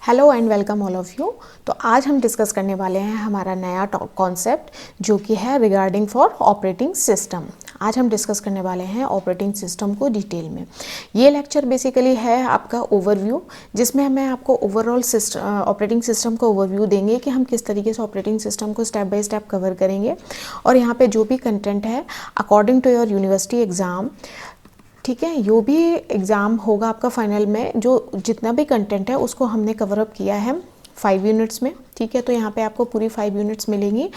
Hello and welcome all of you. तो आज हम डिस्कस करने वाले हैं हमारा नया कॉन्सेप्ट जो कि है रिगार्डिंग फॉर ऑपरेटिंग सिस्टम। आज हम डिस्कस करने वाले हैं ऑपरेटिंग सिस्टम को डिटेल में। ये लेक्चर बेसिकली है आपका ओवरव्यू, जिसमें मैं आपको ओवरऑल ऑपरेटिंग सिस्टम का ओवरव्यू देंगे कि हम किस तरीके से ऑपरेटिंग सिस्टम को स्टेप बाय स्टेप कवर करेंगे। और यहाँ पे जो भी कंटेंट है according to your university exam, ठीक है, जो भी एग्ज़ाम होगा आपका फाइनल में, जो जितना भी कंटेंट है उसको हमने कवर अप किया है 5 यूनिट्स में। ठीक है, तो यहाँ पे आपको पूरी 5 यूनिट्स मिलेंगी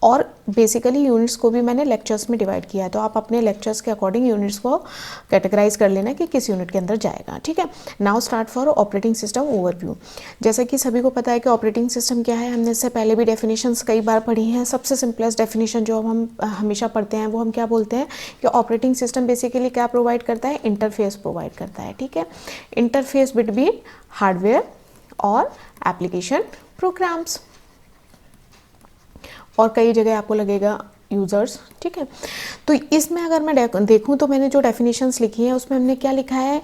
और बेसिकली यूनिट्स को भी मैंने लेक्चर्स में डिवाइड किया है, तो आप अपने लेक्चर्स के अकॉर्डिंग यूनिट्स को कैटेगराइज कर लेना कि किस यूनिट के अंदर जाएगा। ठीक है, now start for operating system overview. जैसा कि सभी को पता है कि ऑपरेटिंग सिस्टम क्या है, हमने इससे पहले भी डेफिनेशंस कई बार पढ़ी हैं। सबसे सिंपलेस्ट डेफिनेशन जो हम हमेशा पढ़ते हैं वो हम क्या बोलते हैं कि ऑपरेटिंग सिस्टम बेसिकली क्या प्रोवाइड करता है, इंटरफेस प्रोवाइड करता है। ठीक है, इंटरफेस बिटवीन हार्डवेयर और एप्लीकेशन प्रोग्राम्स, और कई जगह आपको लगेगा यूज़र्स। ठीक है, तो इसमें अगर मैं देखूं तो मैंने जो डेफिनेशंस लिखी है उसमें हमने क्या लिखा है,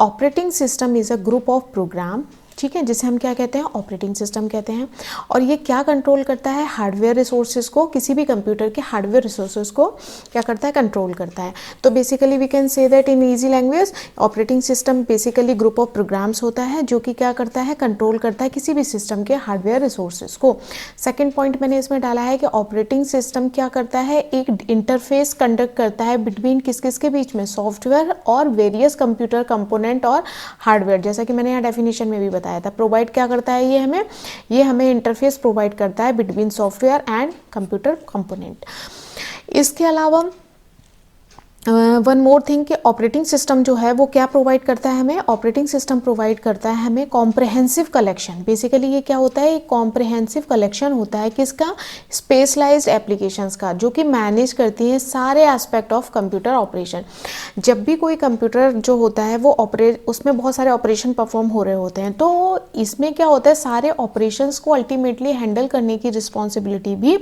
operating system is a group of program, ठीक है, जिसे हम क्या कहते हैं, ऑपरेटिंग सिस्टम कहते हैं। और ये क्या कंट्रोल करता है, हार्डवेयर रिसोर्सेज को, किसी भी कंप्यूटर के हार्डवेयर रिसोर्सेज को क्या करता है, कंट्रोल करता है। तो basically we can say that in easy language, operating system basically group of programs होता है जो कि क्या करता है, कंट्रोल करता है किसी भी सिस्टम के हार्डवेयर रिसोर्सेज को। सेकेंड पॉइंट मैंने इसमें डाला है कि ऑपरेटिंग सिस्टम क्या करता है, एक इंटरफेस कंडक्ट करता है बिटवीन किस किस के बीच में, सॉफ्टवेयर और वेरियस कंप्यूटर कंपोनेंट और हार्डवेयर। जैसा कि मैंने यहाँ डेफिनेशन में भी बताया था, प्रोवाइड क्या करता है, ये हमें इंटरफेस प्रोवाइड करता है between software and computer component. इसके अलावा वन मोर थिंग कि ऑपरेटिंग सिस्टम जो है वो क्या प्रोवाइड करता है हमें, ऑपरेटिंग सिस्टम प्रोवाइड करता है हमें कॉम्प्रहेंसिव कलेक्शन। बेसिकली ये क्या होता है, एक कॉम्प्रहेंसिव कलेक्शन होता है किसका, स्पेशलाइज्ड एप्लीकेशंस का, जो कि मैनेज करती हैं सारे एस्पेक्ट ऑफ कंप्यूटर ऑपरेशन। जब भी कोई कंप्यूटर जो होता है वो उसमें बहुत सारे ऑपरेशन परफॉर्म हो रहे होते हैं, तो इसमें क्या होता है, सारे ऑपरेशंस को अल्टीमेटली हैंडल करने की रिस्पॉन्सिबिलिटी भी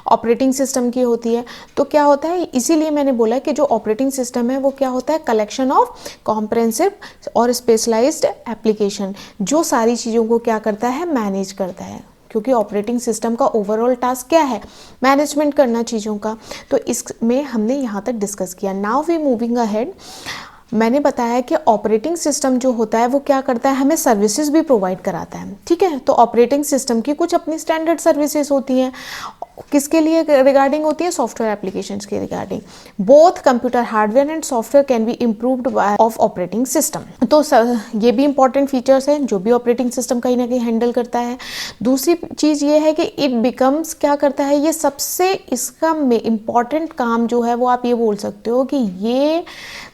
ऑपरेटिंग सिस्टम की होती है। तो क्या होता है, इसीलिए मैंने बोला कि जो ऑपरेटिंग सिस्टम है वो क्या होता है, कलेक्शन ऑफ कॉम्प्रहेंसिव और स्पेशलाइज्ड एप्लीकेशन, जो सारी चीज़ों को क्या करता है, मैनेज करता है। क्योंकि ऑपरेटिंग सिस्टम का ओवरऑल टास्क क्या है, मैनेजमेंट करना चीज़ों का। तो इसमें हमने यहाँ तक डिस्कस किया। नाउ वी मूविंग अहेड, मैंने बताया कि ऑपरेटिंग सिस्टम जो होता है वो क्या करता है, हमें सर्विसेज भी प्रोवाइड कराता है। ठीक है, तो ऑपरेटिंग सिस्टम की कुछ अपनी स्टैंडर्ड सर्विसेज होती हैं, किसके लिए रिगार्डिंग होती है, सॉफ्टवेयर एप्लीकेशंस के regarding. Both computer hardware and software can be improved of operating system. तो ये भी इंपॉर्टेंट फीचर्स हैं जो भी ऑपरेटिंग सिस्टम कहीं ना कहीं हैंडल करता है। दूसरी चीज़ ये है कि इट बिकम्स क्या करता है, ये सबसे इसका इम्पॉर्टेंट काम जो है वो आप ये बोल सकते हो कि ये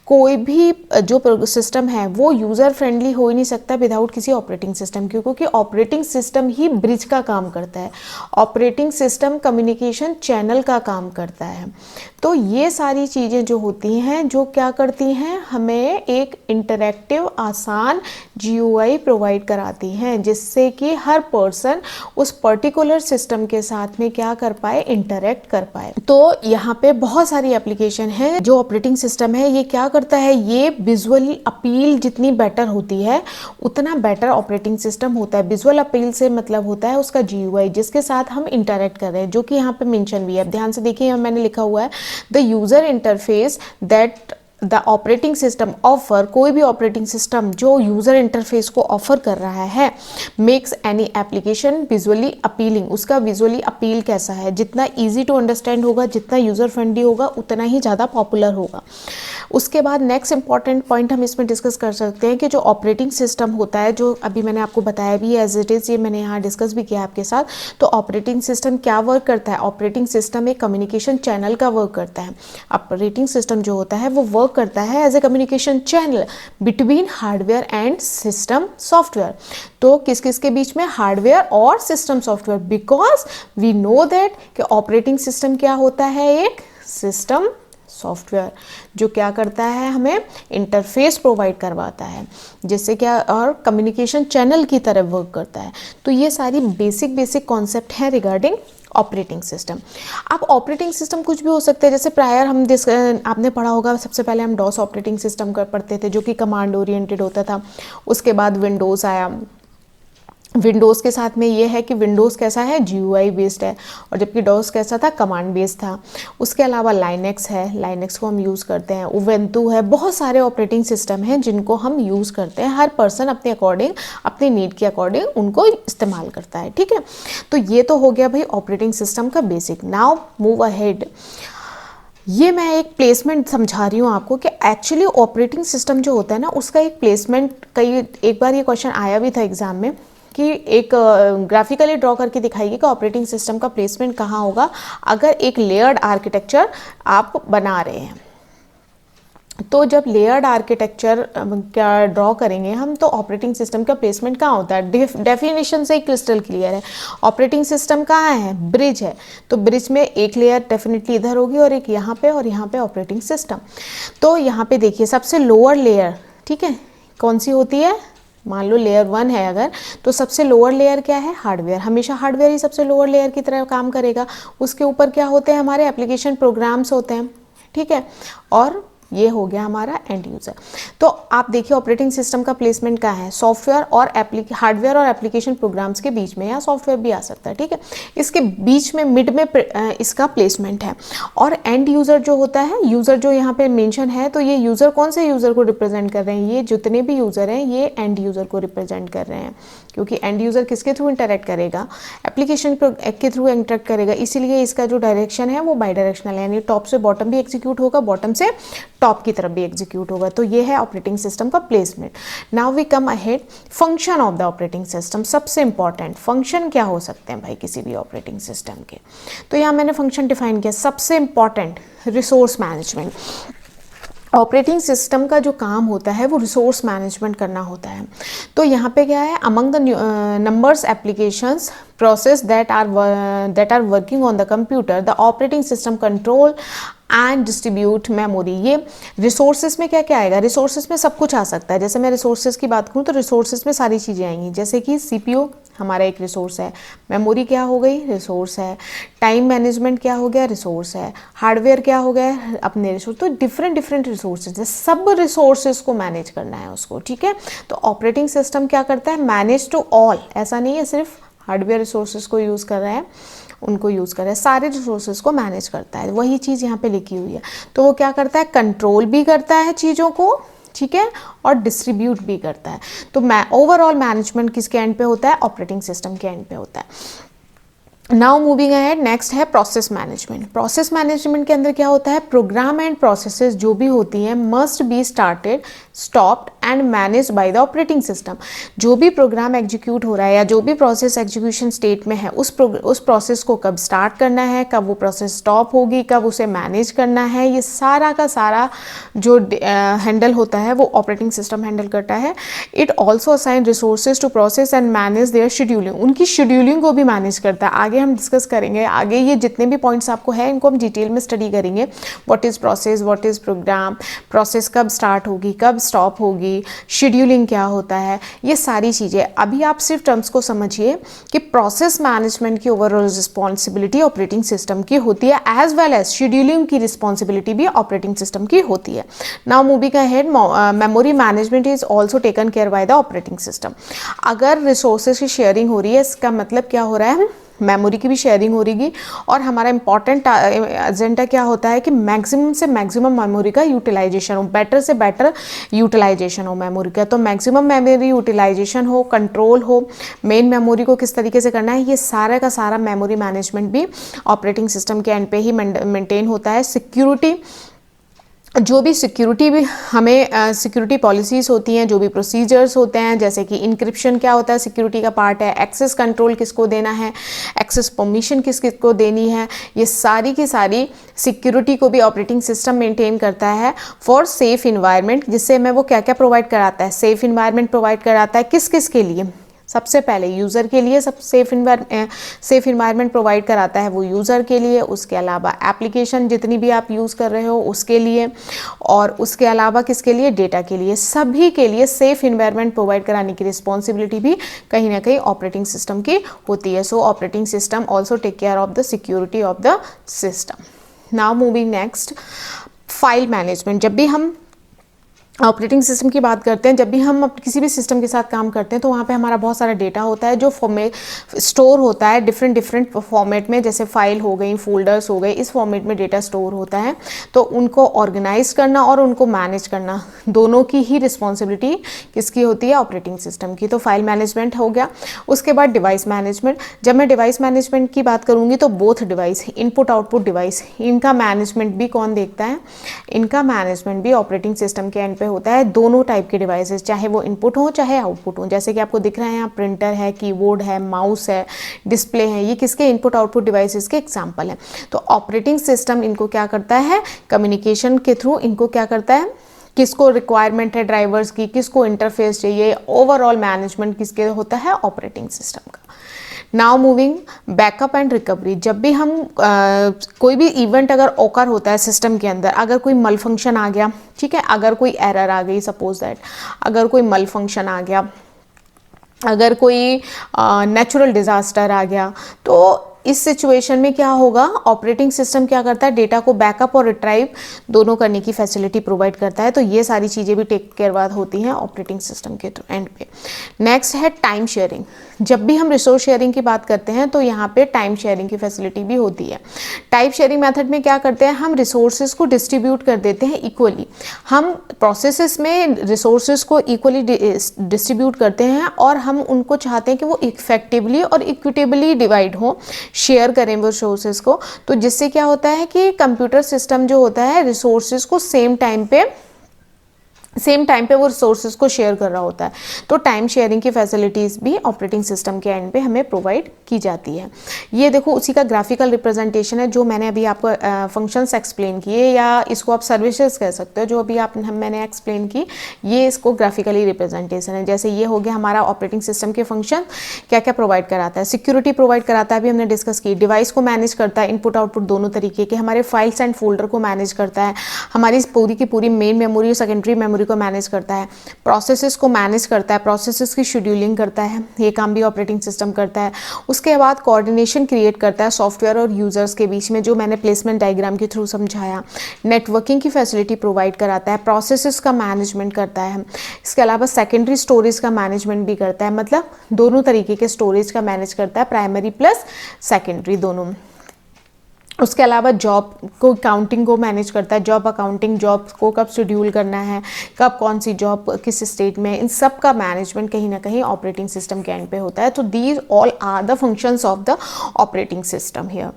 कोई भी जो सिस्टम है वो यूज़र फ्रेंडली हो ही नहीं सकता विदाउट किसी ऑपरेटिंग सिस्टम की, क्योंकि ऑपरेटिंग सिस्टम ही ब्रिज का काम करता है, ऑपरेटिंग सिस्टम कम्युनिकेशन चैनल का काम करता है। तो ये सारी चीज़ें जो होती हैं, जो क्या करती हैं, हमें एक इंटरैक्टिव आसान GUI प्रोवाइड कराती हैं, जिससे कि हर पर्सन उस पर्टिकुलर सिस्टम के साथ में क्या कर पाए, इंटरैक्ट कर पाए। तो यहाँ पे बहुत सारी एप्लीकेशन है, जो ऑपरेटिंग सिस्टम है ये क्या करता है, ये विजुअल अपील जितनी बेटर होती है उतना बेटर ऑपरेटिंग सिस्टम होता है। विजुअल अपील से मतलब होता है उसका GUI, जिसके साथ हम इंटरैक्ट कर रहे हैं, जो कि यहाँ पे मेंशन भी है। ध्यान से देखिए, मैंने लिखा हुआ है the user interface that the operating system offer, कोई भी ऑपरेटिंग सिस्टम जो यूज़र इंटरफेस को ऑफर कर रहा है, makes any application visually appealing, उसका विजुअली अपील कैसा है, जितना इजी टू अंडरस्टैंड होगा, जितना यूज़र फ्रेंडली होगा, उतना ही ज़्यादा पॉपुलर होगा। उसके बाद नेक्स्ट इंपॉर्टेंट पॉइंट हम इसमें डिस्कस कर सकते हैं कि जो ऑपरेटिंग सिस्टम होता है, जो अभी मैंने आपको बताया भी एज इट इज़, ये मैंने यहाँ डिस्कस भी किया आपके साथ। तो ऑपरेटिंग सिस्टम क्या वर्क करता है, ऑपरेटिंग सिस्टम एक कम्युनिकेशन चैनल का वर्क करता है। ऑपरेटिंग सिस्टम जो होता है वो वर्क करता है as a communication channel between hardware and system software. तो किस किस के बीच में, हार्डवेयर और system software, because we know that कि ऑपरेटिंग सिस्टम क्या होता है, एक सिस्टम सॉफ्टवेयर जो क्या करता है, हमें इंटरफेस प्रोवाइड करवाता है, जिससे क्या, और कम्युनिकेशन चैनल की तरह वर्क करता है। तो ये सारी बेसिक कॉन्सेप्ट हैं रिगार्डिंग ऑपरेटिंग सिस्टम। अब ऑपरेटिंग सिस्टम कुछ भी हो सकते हैं, जैसे प्रायर हम आपने पढ़ा होगा, सबसे पहले हम डॉस ऑपरेटिंग सिस्टम पढ़ते थे जो कि कमांड ओरिएंटेड होता था। उसके बाद विंडोज़ आया, विंडोज़ के साथ में ये है कि विंडोज़ कैसा है, GUI बेस्ड है, और जबकि डॉस कैसा था, कमांड बेस्ड था। उसके अलावा लाइनेक्स है, लाइनेक्स को हम यूज़ करते हैं, उबुंटू है, बहुत सारे ऑपरेटिंग सिस्टम हैं जिनको हम यूज़ करते हैं। हर पर्सन अपने अकॉर्डिंग, अपनी नीड के अकॉर्डिंग उनको इस्तेमाल करता है, ठीक है। तो ये तो हो गया भाई ऑपरेटिंग सिस्टम का बेसिक। Now move ahead. ये मैं एक प्लेसमेंट समझा रही हूँ आपको कि एक्चुअली ऑपरेटिंग सिस्टम जो होता है ना, उसका एक प्लेसमेंट, कई एक बार ये क्वेश्चन आया भी था एग्जाम में कि एक ग्राफिकली ड्रॉ करके दिखाइए कि ऑपरेटिंग सिस्टम का प्लेसमेंट कहाँ होगा अगर एक लेयर्ड आर्किटेक्चर आप बना रहे हैं। तो जब लेयर्ड आर्किटेक्चर क्या ड्रॉ करेंगे हम, तो ऑपरेटिंग सिस्टम का प्लेसमेंट कहाँ होता है, डेफिनेशन से ही क्रिस्टल क्लियर है। ऑपरेटिंग सिस्टम कहाँ है, ब्रिज है, तो ब्रिज में एक लेयर डेफिनेटली इधर होगी और एक यहाँ पे, और यहाँ पे ऑपरेटिंग सिस्टम। तो यहाँ पे देखिए सबसे लोअर लेयर, ठीक है, कौन सी होती है, मान लो लेयर 1 है अगर, तो सबसे लोअर लेयर क्या है, हार्डवेयर। हमेशा हार्डवेयर ही सबसे लोअर लेयर की तरह काम करेगा। उसके ऊपर क्या होते हैं, हमारे एप्लीकेशन प्रोग्राम्स होते हैं, ठीक है, और ये हो गया हमारा एंड यूज़र। तो आप देखिए ऑपरेटिंग सिस्टम का प्लेसमेंट क्या है, सॉफ्टवेयर और हार्डवेयर और एप्लीकेशन प्रोग्राम्स के बीच में, या सॉफ्टवेयर भी आ सकता है, ठीक है, इसके बीच में मिड में इसका प्लेसमेंट है। और एंड यूज़र जो होता है, यूज़र जो यहाँ पे मेंशन है, तो ये यूज़र कौन से यूज़र को रिप्रेजेंट कर रहे हैं, ये जितने भी यूज़र हैं ये एंड यूज़र को रिप्रेजेंट कर रहे हैं, क्योंकि एंड यूज़र किसके थ्रू इंटरेक्ट करेगा, एप्लीकेशन के थ्रू इंटरेक्ट करेगा, इसीलिए इसका जो डायरेक्शन है वो बाई डायरेक्शनल है, यानी टॉप से बॉटम भी एग्जीक्यूट होगा, बॉटम से टॉप की तरफ भी एग्जीक्यूट होगा। तो ये है ऑपरेटिंग सिस्टम का placement. Now we come ahead, function of the operating system. सबसे इंपॉर्टेंट फंक्शन क्या हो सकते हैं भाई किसी भी ऑपरेटिंग सिस्टम के, तो यहाँ मैंने फंक्शन डिफाइन किया। सबसे important resource management. Operating system का जो काम होता है वो रिसोर्स मैनेजमेंट करना होता है। तो यहाँ पे क्या है, among the numbers applications process that are working on the computer, the operating system control and distribute memory. ये रिसोर्सेज में क्या क्या आएगा, रिसोर्सेज में सब कुछ आ सकता है। जैसे मैं रिसोर्सेज की बात करूँ तो रिसोर्सेज में सारी चीज़ें आएंगी, जैसे कि CPU हमारा एक रिसोर्स है, मेमोरी क्या हो गई, रिसोर्स है, टाइम मैनेजमेंट क्या हो गया, रिसोर्स है, हार्डवेयर क्या हो गया, अपने रिसोर्स। तो डिफरेंट रिसोर्सेज है, सब रिसोर्सेज को मैनेज करना है उसको, ठीक है। तो ऑपरेटिंग सिस्टम क्या करता है, मैनेज टू ऑल। ऐसा नहीं है सिर्फ हार्डवेयर रिसोर्सेज को यूज़ कर रहा है, उनको यूज़ कर रहा है, सारे रिसोर्सेज को मैनेज करता है। वही चीज़ यहाँ पे लिखी हुई है। तो वो क्या करता है, कंट्रोल भी करता है चीज़ों को, ठीक है, और डिस्ट्रीब्यूट भी करता है। तो ओवरऑल मैनेजमेंट किसके एंड पे होता है, ऑपरेटिंग सिस्टम के एंड पे होता है। नाउ मूविंग अहेड, नेक्स्ट है प्रोसेस मैनेजमेंट। प्रोसेस मैनेजमेंट के अंदर क्या होता है, प्रोग्राम एंड प्रोसेसेस जो भी होती हैं must be started, stopped and manage by the operating system. जो भी प्रोग्राम एग्जीक्यूट हो रहा है या जो भी प्रोसेस एग्जीक्यूशन स्टेट में है, उस प्रोसेस को कब स्टार्ट करना है, कब वो प्रोसेस स्टॉप होगी, कब उसे मैनेज करना है, ये सारा का सारा जो हैंडल होता है वो ऑपरेटिंग सिस्टम हैंडल करता है। It also assign resources to process and manage their scheduling. उनकी शेड्यूलिंग को भी मैनेज करता है। आगे हम डिस्कस करेंगे, आगे ये जितने भी पॉइंट्स आपको है इनको हम डिटेल में स्टडी करेंगे। What is process, what is programme, process कब स्टार्ट होगी, कब स्टॉप होगी, शेड्यूलिंग क्या होता है, ये सारी चीज़ें। अभी आप सिर्फ टर्म्स को समझिए कि प्रोसेस मैनेजमेंट की ओवरऑल रिस्पॉन्सिबिलिटी ऑपरेटिंग सिस्टम की होती है, एज वेल एज शेड्यूलिंग की रिस्पॉन्सिबिलिटी भी ऑपरेटिंग सिस्टम की होती है। Now moving ahead, memory management is also taken care by the operating system. अगर रिसोर्सेज की शेयरिंग हो रही है, इसका मतलब क्या हो रहा है, मेमोरी की भी शेयरिंग हो रही। और हमारा इंपॉर्टेंट एजेंडा क्या होता है कि मैक्सिमम से मैक्सिमम मेमोरी का यूटिलाइजेशन हो, बेटर से बेटर यूटिलाइजेशन हो मेमोरी का। तो मैक्सिमम मेमोरी यूटिलाइजेशन हो, कंट्रोल हो, मेन मेमोरी को किस तरीके से करना है, ये सारा का सारा मेमोरी मैनेजमेंट भी ऑपरेटिंग सिस्टम के एंड पे ही मेंटेन होता है। सिक्योरिटी, जो भी सिक्योरिटी भी हमें सिक्योरिटी पॉलिसीज़ होती हैं, जो भी प्रोसीजर्स होते हैं, जैसे कि इंक्रिप्शन क्या होता है, सिक्योरिटी का पार्ट है, एक्सेस कंट्रोल किसको देना है, एक्सेस परमिशन किसको देनी है, ये सारी की सारी सिक्योरिटी को भी ऑपरेटिंग सिस्टम मेंटेन करता है फॉर सेफ इन्वायरमेंट। जिससे हमें वो क्या क्या प्रोवाइड कराता है, सेफ इन्वायरमेंट प्रोवाइड कराता है। किस किस के लिए, सबसे पहले यूज़र के लिए सब सेफ इन्वायरमेंट प्रोवाइड कराता है वो यूज़र के लिए। उसके अलावा एप्लीकेशन जितनी भी आप यूज़ कर रहे हो उसके लिए, और उसके अलावा किसके लिए, डेटा के लिए, सभी के लिए सेफ इन्वायरमेंट प्रोवाइड कराने की रिस्पॉन्सिबिलिटी भी कहीं ना कहीं ऑपरेटिंग सिस्टम की होती है। So operating system also take care of the security of the system. Now moving next, file management. जब भी हम ऑपरेटिंग सिस्टम की बात करते हैं, जब भी हम किसी भी सिस्टम के साथ काम करते हैं तो वहाँ पे हमारा बहुत सारा डेटा होता है जो फॉर्मेट स्टोर होता है डिफरेंट फॉर्मेट में, जैसे फाइल हो गई, फोल्डर्स हो गए, इस फॉर्मेट में डेटा स्टोर होता है। तो उनको ऑर्गेनाइज करना और उनको मैनेज करना, दोनों की ही रिस्पॉन्सिबिलिटी किसकी होती है? ऑपरेटिंग सिस्टम की। तो फाइल मैनेजमेंट हो गया। उसके बाद डिवाइस मैनेजमेंट। जब मैं डिवाइस मैनेजमेंट की बात करूँगी तो both device, input output device, इनका मैनेजमेंट भी कौन देखता है? इनका मैनेजमेंट भी ऑपरेटिंग सिस्टम के एंड पे होता है। दोनों टाइप के डिवाइसेस, चाहे वो इनपुट हो चाहे आउटपुट हो, जैसे कि आपको दिख रहा है यहाँ प्रिंटर है, कीबोर्ड है, माउस है, डिस्प्ले है, ये किसके? इनपुट आउटपुट डिवाइसेस के एग्जांपल हैं। तो ऑपरेटिंग सिस्टम इनको क्या करता है? कम्युनिकेशन के थ्रू इनको क्या करता है? किसको रिक्वायरमेंट है ड्राइवर्स की, किसको इंटरफेस चाहिए, ओवरऑल मैनेजमेंट किसके होता है? ऑपरेटिंग सिस्टम का। Now moving backup and recovery. जब भी हम कोई भी इवेंट अगर ओकर होता है सिस्टम के अंदर, अगर कोई मल फंक्शन आ गया, ठीक है, अगर कोई एरर आ गई, सपोज दैट अगर कोई मल फंक्शन आ गया, अगर कोई नेचुरल डिजास्टर आ गया, तो इस सिचुएशन में क्या होगा? ऑपरेटिंग सिस्टम क्या करता है? डेटा को बैकअप और रिट्राइव दोनों करने की फैसिलिटी प्रोवाइड करता है। तो ये सारी चीज़ें भी टेक केयर बाद होती हैं ऑपरेटिंग सिस्टम के एंड पे। नेक्स्ट है टाइम शेयरिंग। जब भी हम रिसोर्स शेयरिंग की बात करते हैं तो यहाँ पे टाइम शेयरिंग की फैसिलिटी भी होती है। टाइम शेयरिंग मेथड में क्या करते हैं? हम रिसोर्सेज को डिस्ट्रीब्यूट कर देते हैं इक्वली। हम प्रोसेसेस में रिसोर्सेज को इक्वली डिस्ट्रीब्यूट करते हैं और हम उनको चाहते हैं कि वो इफेक्टिवली और इक्विटेबली डिवाइड हो, शेयर करें वो रिसोर्सेज को। तो जिससे क्या होता है कि कंप्यूटर सिस्टम जो होता है रिसोर्सेज को सेम टाइम पे वो रिसोर्सेज को शेयर कर रहा होता है। तो टाइम शेयरिंग की फैसिलिटीज़ भी ऑपरेटिंग सिस्टम के एंड पे हमें प्रोवाइड की जाती है। ये देखो उसी का ग्राफिकल रिप्रेजेंटेशन है जो मैंने अभी आपको फंक्शंस एक्सप्लेन किए, या इसको आप सर्विसेज कह सकते हो, जो अभी मैंने एक्सप्लेन की, ये इसको ग्राफिकली रिप्रेजेंटेशन है। जैसे ये हो गया हमारा ऑपरेटिंग सिस्टम के फंक्शन, क्या क्या प्रोवाइड कराता है? सिक्योरिटी प्रोवाइड कराता है, अभी हमने डिस्कस की। डिवाइस को मैनेज करता है, इनपुट आउटपुट दोनों तरीके के। हमारे फाइल्स एंड फोल्डर को मैनेज करता है, हमारी पूरी की पूरी मेन मेमोरी, सेकेंडरी मेमोरी को मैनेज करता है, प्रोसेसेस को मैनेज करता है, प्रोसेसेस की शेड्यूलिंग करता है, ये काम भी ऑपरेटिंग सिस्टम करता है। उसके बाद कोऑर्डिनेशन क्रिएट करता है सॉफ्टवेयर और यूजर्स के बीच में, जो मैंने प्लेसमेंट डायग्राम के थ्रू समझाया। नेटवर्किंग की फैसिलिटी प्रोवाइड कराता है, प्रोसेसेस का मैनेजमेंट करता है। इसके अलावा सेकेंडरी स्टोरेज का मैनेजमेंट भी करता है, मतलब दोनों तरीके के स्टोरेज का मैनेज करता है, प्राइमरी प्लस सेकेंडरी दोनों। उसके अलावा जॉब को काउंटिंग को मैनेज करता है, जॉब अकाउंटिंग, जॉब को कब शेड्यूल करना है, कब कौन सी जॉब किस स्टेट में, इन सब का मैनेजमेंट कहीं ना कहीं ऑपरेटिंग सिस्टम के एंड पे होता है। तो these all are the functions of the operating system here.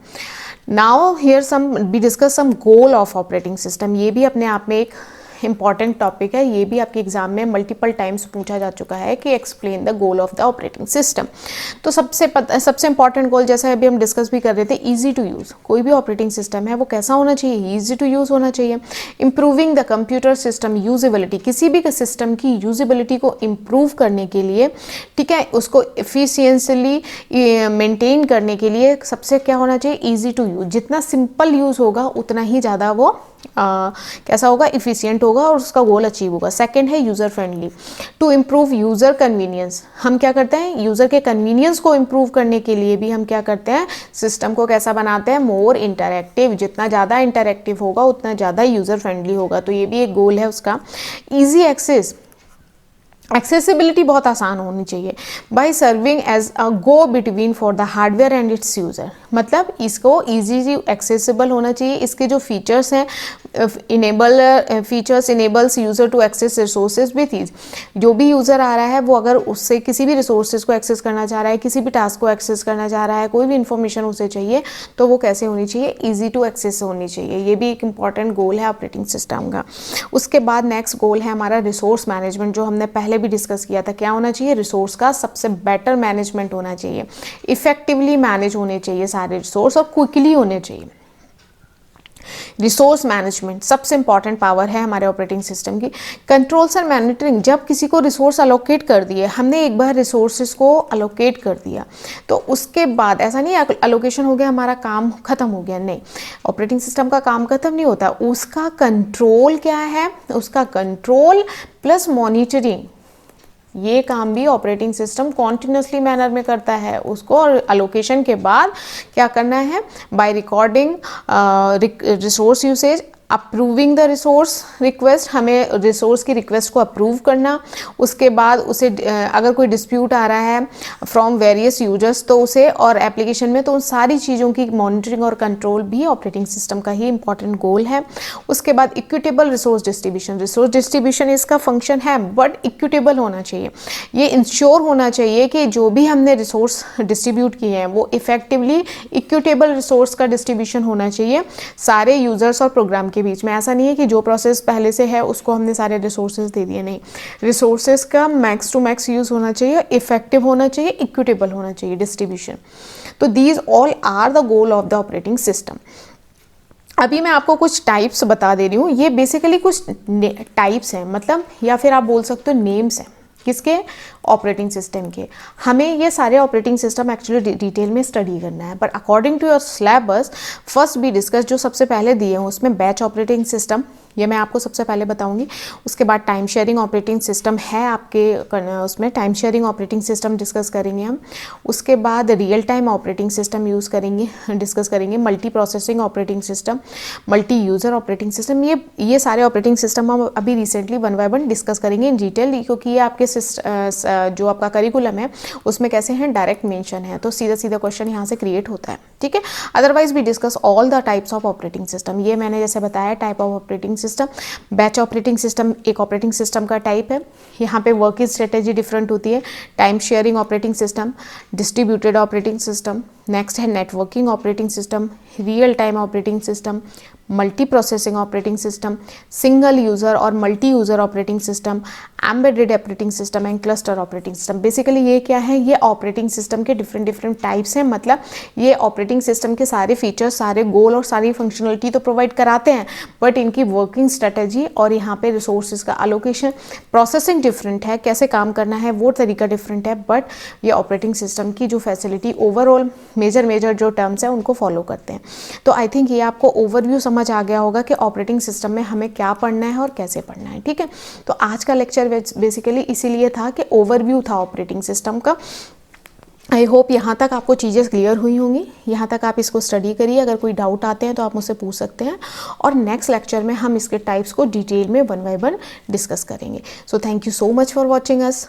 Now here some we discuss some goal of operating system. ये भी अपने आप में एक इंपॉर्टेंट टॉपिक है, ये भी आपके एग्जाम में मल्टीपल टाइम्स पूछा जा चुका है कि explain the goal of the operating system. तो सबसे इंपॉर्टेंट गोल, जैसे अभी हम डिस्कस भी कर रहे थे, इजी टू यूज़। कोई भी ऑपरेटिंग सिस्टम है वो कैसा होना चाहिए? इजी टू यूज़ होना चाहिए। Improving the computer system usability, किसी भी सिस्टम की यूजेबिलिटी को इम्प्रूव करने के लिए, ठीक है, उसको एफिशिएंटली मेंटेन करने के लिए सबसे क्या होना चाहिए? Easy to use. जितना सिंपल यूज़ होगा उतना ही ज़्यादा वो कैसा होगा? इफिशियंट होगा और उसका गोल अचीव होगा। सेकंड है user friendly, to improve user convenience. हम क्या करते हैं? यूज़र के कन्वीनियंस को इम्प्रूव करने के लिए भी हम क्या करते हैं? सिस्टम को कैसा बनाते हैं? मोर इंटरैक्टिव। जितना ज़्यादा इंटरैक्टिव होगा उतना ज़्यादा यूज़र फ्रेंडली होगा। तो ये भी एक गोल है उसका। ईजी एक्सेस, एक्सेसिबिलिटी बहुत आसान होनी चाहिए। By serving as a go between for the hardware and its user, मतलब इसको ईजीली एक्सेसिबल होना चाहिए। इसके जो फीचर्स हैं, features enables user to access resources with ease. जो भी यूज़र आ रहा है वो अगर उससे किसी भी रिसोर्सेज को एक्सेस करना चाह रहा है, किसी भी टास्क को एक्सेस करना चाह रहा है, कोई भी इंफॉर्मेशन उसे चाहिए, तो वो कैसे होनी चाहिए? ईजी टू एक्सेस होनी चाहिए। ये भी एक इंपॉर्टेंट गोल है ऑपरेटिंग सिस्टम का। उसके बाद नेक्स्ट गोल है हमारा रिसोर्स मैनेजमेंट, जो हमने पहले भी डिस्कस किया था। क्या होना चाहिए? रिसोर्स का सबसे बेटर मैनेजमेंट होना चाहिए, इफेक्टिवली मैनेज होने चाहिए सारे रिसोर्स और क्विकली होने चाहिए। रिसोर्स मैनेजमेंट सबसे इंपॉर्टेंट पावर है हमारे ऑपरेटिंग सिस्टम की। कंट्रोल्स एंड मॉनिटरिंग, जब किसी को रिसोर्स अलोकेट कर दिए, हमने एक बार रिसोर्सेज को अलोकेट कर दिया तो उसके बाद ऐसा नहीं अलोकेशन हो गया हमारा काम खत्म हो गया, नहीं, ऑपरेटिंग सिस्टम का काम खत्म नहीं होता। उसका कंट्रोल क्या है? उसका कंट्रोल प्लस मॉनिटरिंग, ये काम भी ऑपरेटिंग सिस्टम कॉन्टिन्यूसली मैनर में करता है। उसको अलोकेशन के बाद क्या करना है? By recording resource usage approving the resource request, हमें रिसोर्स की रिक्वेस्ट को अप्रूव करना, उसके बाद उसे अगर कोई डिस्प्यूट आ रहा है फ्रॉम वेरियस यूजर्स तो उसे, और एप्लीकेशन में, तो उन सारी चीज़ों की मॉनिटरिंग और कंट्रोल भी ऑपरेटिंग सिस्टम का ही इंपॉर्टेंट गोल है। उसके बाद इक्विटेबल रिसोर्स डिस्ट्रीब्यूशन इसका फंक्शन है, बट इक्विटेबल होना चाहिए। ये इंश्योर होना चाहिए कि जो भी हमने रिसोर्स डिस्ट्रीब्यूट किए हैं वो इफेक्टिवली इक्विटेबल रिसोर्स का डिस्ट्रीब्यूशन होना चाहिए सारे यूजर्स और प्रोग्राम के बीच में। ऐसा नहीं है कि जो प्रोसेस पहले से है उसको हमने सारे रिसोर्सेज दे दिए, नहीं, रिसोर्सेज का मैक्स टू मैक्स यूज होना चाहिए, इफेक्टिव होना चाहिए, इक्विटेबल होना चाहिए डिस्ट्रीब्यूशन। तो these all are the goal of the operating system. अभी मैं आपको कुछ टाइप्स बता दे रही हूँ, ये बेसिकली कुछ टाइप्स हैं, मतलब या फिर आप बोल सकते हो नेम्स हैं, किसके, ऑपरेटिंग सिस्टम के। हमें ये सारे ऑपरेटिंग सिस्टम एक्चुअली डिटेल में स्टडी करना है, पर according to your syllabus first be discuss, जो सबसे पहले दिए हैं उसमें बैच ऑपरेटिंग सिस्टम, ये मैं आपको सबसे पहले बताऊंगी। उसके बाद टाइम शेयरिंग ऑपरेटिंग सिस्टम है आपके उसमें, time sharing operating system discuss करेंगे हम। उसके बाद real time operating system discuss करेंगे। Multi processing operating system, multi user operating system, ये सारे ऑपरेटिंग सिस्टम हम अभी रिसेंटली 1 बाय 1 डिस्कस करेंगे इन डिटेल, क्योंकि ये आपके जो आपका करिकुलम है उसमें कैसे हैं, डायरेक्ट मेंशन है, तो सीधा सीधा क्वेश्चन यहाँ से क्रिएट होता है, ठीक है। Otherwise we discuss all the types of operating system. ये मैंने जैसे बताया type of operating system. Batch operating system एक ऑपरेटिंग सिस्टम का टाइप है, यहाँ पे वर्किंग स्ट्रेटेजी डिफरेंट होती है। Time sharing operating system, distributed operating system, next है networking operating system, real time operating system, multi processing operating system, single user और multi user operating system, embedded operating system and cluster operating system. Basically ये क्या है, ये operating system के different types हैं, मतलब ये ऑपरेटिंग सिस्टम के सारे फीचर्स, सारे गोल और सारी फंक्शनलिटी तो प्रोवाइड कराते हैं, बट इनकी वर्किंग स्ट्रेटेजी और यहाँ पे रिसोर्सेज का अलोकेशन, प्रोसेसिंग डिफरेंट है, कैसे काम करना है वो तरीका डिफरेंट है, बट ये ऑपरेटिंग सिस्टम की जो फैसिलिटी ओवरऑल मेजर जो टर्म्स हैं उनको फॉलो करते हैं। तो आई थिंक ये आपको ओवरव्यू समझ आ गया होगा कि ऑपरेटिंग सिस्टम में हमें क्या पढ़ना है और कैसे पढ़ना है, ठीक है। तो आज का लेक्चर बेसिकली इसीलिए था कि ओवरव्यू था ऑपरेटिंग सिस्टम का। आई होप यहाँ तक आपको चीज़ें क्लियर हुई होंगी, यहाँ तक आप इसको स्टडी करिए। अगर कोई डाउट आते हैं तो आप मुझसे पूछ सकते हैं, और नेक्स्ट लेक्चर में हम इसके टाइप्स को डिटेल में 1 बाय 1 डिस्कस करेंगे। So thank you so much for watching us.